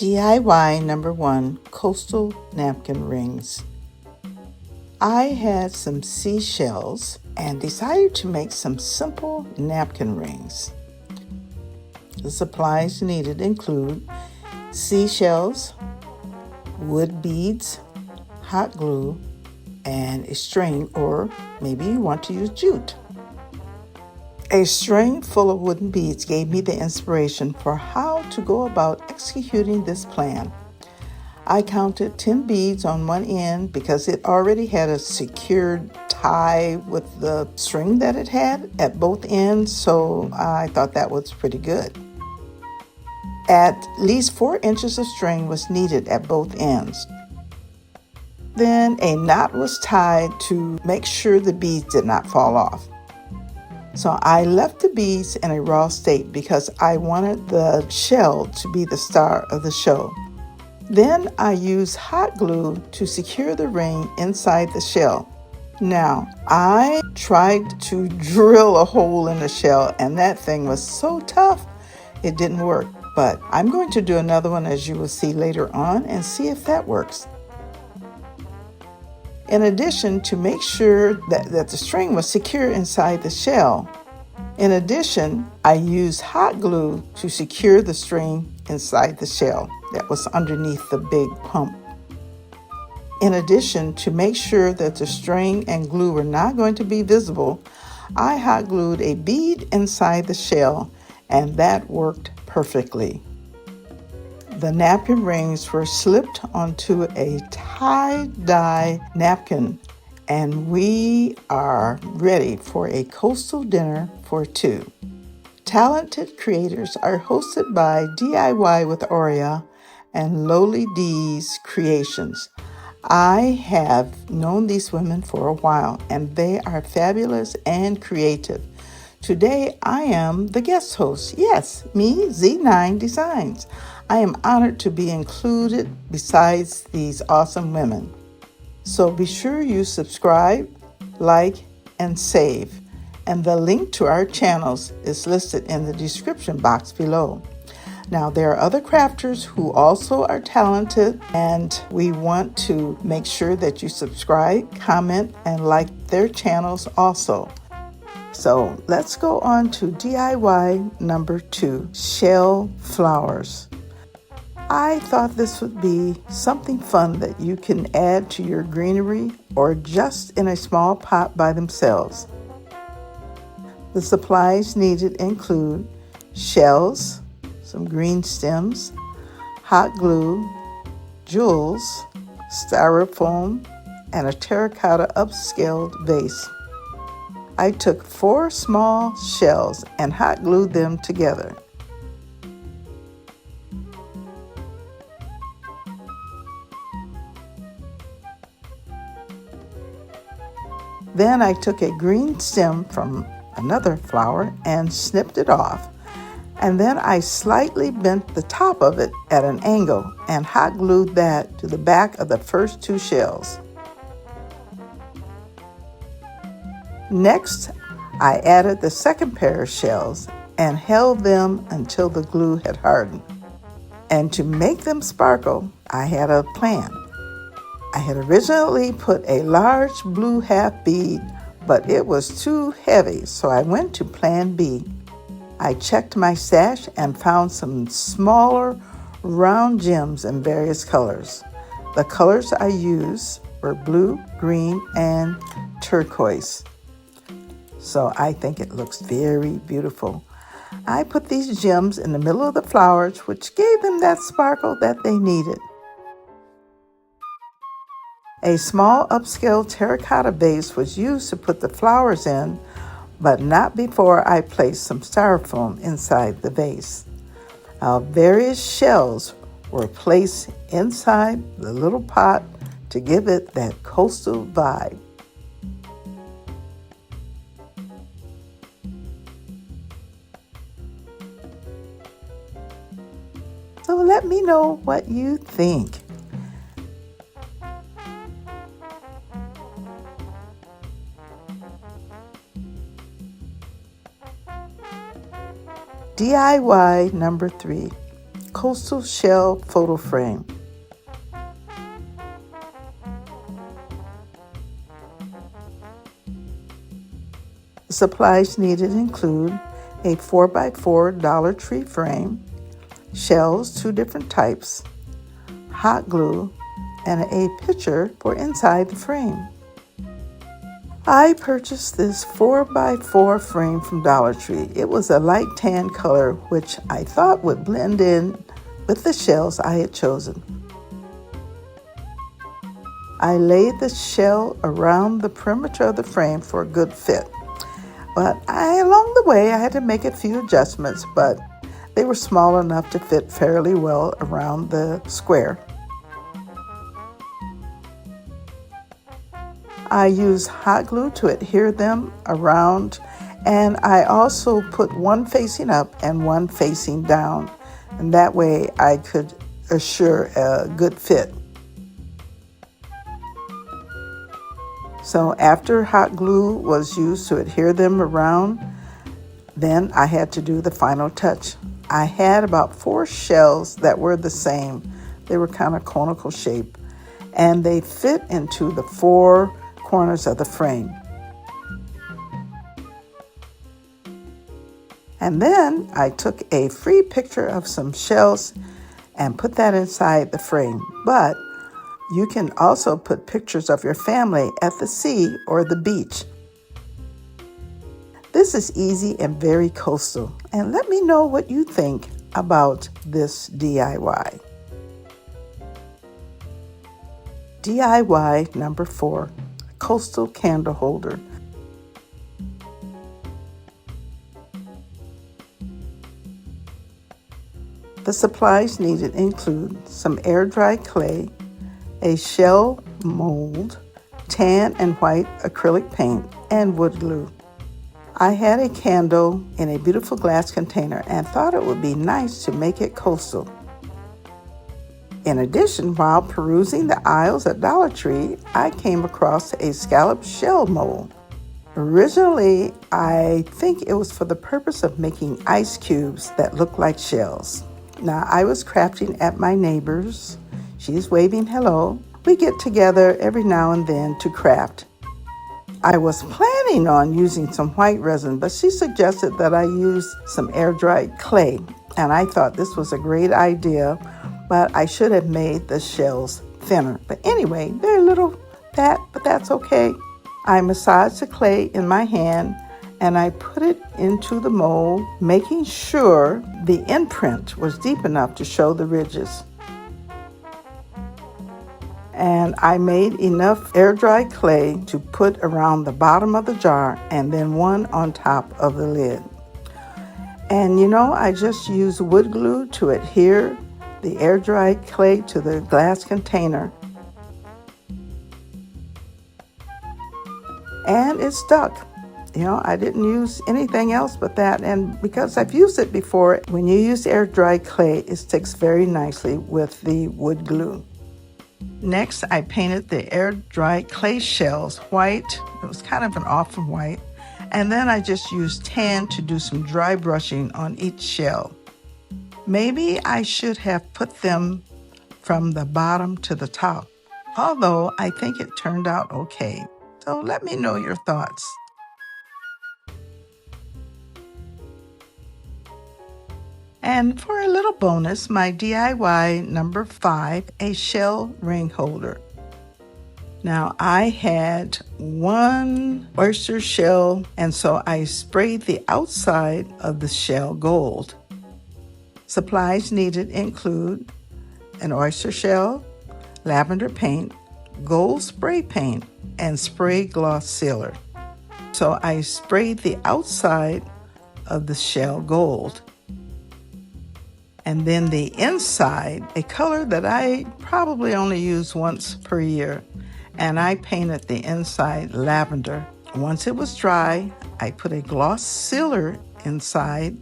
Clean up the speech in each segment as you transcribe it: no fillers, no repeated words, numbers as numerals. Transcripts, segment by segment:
DIY number 1, coastal napkin rings. I had some seashells and decided to make some simple napkin rings. The supplies needed include seashells, wood beads, hot glue, and a string, or maybe you want to use jute. A string full of wooden beads gave me the inspiration for how to go about executing this plan. I counted 10 beads on one end because it already had a secured tie with the string that it had at both ends, so I thought that was pretty good. At least 4 inches of string was needed at both ends. Then a knot was tied to make sure the beads did not fall off. So I left the beads in a raw state because I wanted the shell to be the star of the show. Then I used hot glue to secure the ring inside the shell. Now, I tried to drill a hole in the shell, and that thing was so tough, it didn't work. But I'm going to do another one, as you will see later on, and see if that works. In addition, to make sure that the string was secure inside the shell, I used hot glue to secure the string inside the shell that was underneath the big pump. In addition, to make sure that the string and glue were not going to be visible, I hot glued a bead inside the shell, and that worked perfectly. The napkin rings were slipped onto a tie-dye napkin, and we are ready for a coastal dinner for 2. Talented Creators are hosted by DIY with Aurea and Lowly D's Creations. I have known these women for a while, and they are fabulous and creative. Today, I am the guest host. Yes, me, Z9designs. I am honored to be included besides these awesome women. So be sure you subscribe, like, and save. And the link to our channels is listed in the description box below. Now, there are other crafters who also are talented, and we want to make sure that you subscribe, comment, and like their channels also. So let's go on to DIY number 2, shell flowers. I thought this would be something fun that you can add to your greenery or just in a small pot by themselves. The supplies needed include shells, some green stems, hot glue, jewels, styrofoam, and a terracotta upscaled vase. I took 4 small shells and hot glued them together. Then I took a green stem from another flower and snipped it off. And then I slightly bent the top of it at an angle and hot glued that to the back of the first 2 shells. Next, I added the second pair of shells and held them until the glue had hardened. And to make them sparkle, I had a plan. I had originally put a large blue half bead, but it was too heavy, so I went to plan B. I checked my stash and found some smaller round gems in various colors. The colors I used were blue, green, and turquoise. So I think it looks very beautiful. I put these gems in the middle of the flowers, which gave them that sparkle that they needed. A small upscale terracotta vase was used to put the flowers in, but not before I placed some styrofoam inside the vase. Various shells were placed inside the little pot to give it that coastal vibe. So let me know what you think. DIY number 3, coastal shell photo frame. The supplies needed include a 4x4 Dollar Tree frame, shells, 2 different types, hot glue, and a picture for inside the frame. I purchased this 4x4 frame from Dollar Tree. It was a light tan color, which I thought would blend in with the shells I had chosen. I laid the shell around the perimeter of the frame for a good fit. But along the way, I had to make a few adjustments, but they were small enough to fit fairly well around the square. I use hot glue to adhere them around, and I also put one facing up and one facing down, and that way I could assure a good fit. So after hot glue was used to adhere them around, then I had to do the final touch. I had about 4 shells that were the same. They were kind of conical shape, and they fit into the 4 corners of the frame. And then I took a free picture of some shells and put that inside the frame. But you can also put pictures of your family at the sea or the beach. This is easy and very coastal, and let me know what you think about this DIY. DIY number 4, coastal candle holder. The supplies needed include some air-dry clay, a shell mold, tan and white acrylic paint, and wood glue. I had a candle in a beautiful glass container and thought it would be nice to make it coastal. In addition, while perusing the aisles at Dollar Tree, I came across a scallop shell mold. Originally, I think it was for the purpose of making ice cubes that look like shells. Now, I was crafting at my neighbor's. She's waving hello. We get together every now and then to craft. I was planning on using some white resin, but she suggested that I use some air-dried clay, and I thought this was a great idea, but I should have made the shells thinner. But anyway, they're a little fat, but that's okay. I massaged the clay in my hand, and I put it into the mold, making sure the imprint was deep enough to show the ridges. And I made enough air-dried clay to put around the bottom of the jar and then one on top of the lid. And I just used wood glue to adhere the air-dried clay to the glass container. And it stuck. I didn't use anything else but that. And because I've used it before, when you use air-dried clay, it sticks very nicely with the wood glue. Next, I painted the air-dried clay shells white. It was kind of an off-white. And then I just used tan to do some dry brushing on each shell. Maybe I should have put them from the bottom to the top, although I think it turned out okay. So let me know your thoughts. And for a little bonus, my DIY number 5, a shell ring holder. Now I had 1 oyster shell, and so I sprayed the outside of the shell gold. Supplies needed include an oyster shell, lavender paint, gold spray paint, and spray gloss sealer. So I sprayed the outside of the shell gold. And then the inside, a color that I probably only use once per year, and I painted the inside lavender. Once it was dry, I put a gloss sealer inside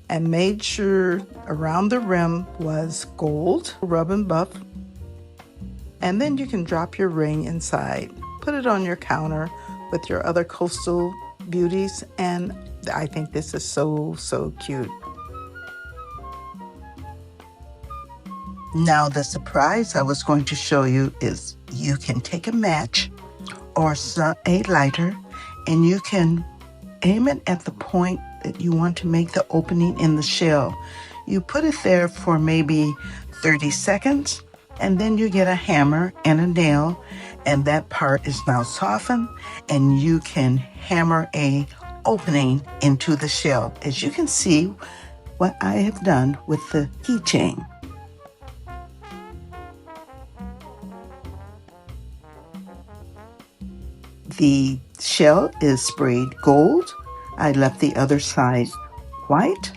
and made sure around the rim was gold, rub and buff. And then you can drop your ring inside. Put it on your counter with your other coastal beauties, and I think this is so cute. Now the surprise I was going to show you is you can take a match or a lighter and you can aim it at the point that you want to make the opening in the shell. You put it there for maybe 30 seconds and then you get a hammer and a nail and that part is now softened and you can hammer a opening into the shell. As you can see what I have done with the keychain. The shell is sprayed gold. I left the other side white.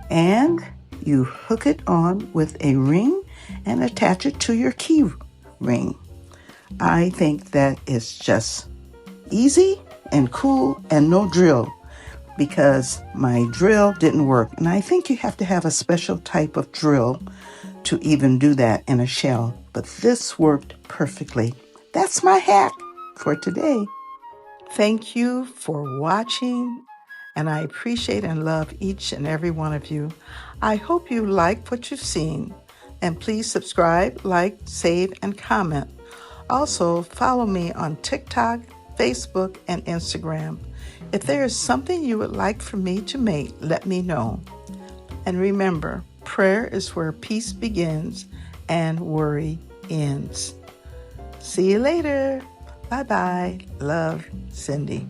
And you hook it on with a ring and attach it to your key ring. I think that is just easy and cool and no drill because my drill didn't work. And I think you have to have a special type of drill to even do that in a shell. But this worked perfectly. That's my hack for today. Thank you for watching, and I appreciate and love each and every one of you. I hope you like what you've seen, and please subscribe, like, save, and comment. Also, follow me on TikTok, Facebook, and Instagram. If there is something you would like for me to make, let me know. And remember, prayer is where peace begins and worry ends. See you later. Bye-bye. Love, Cindy.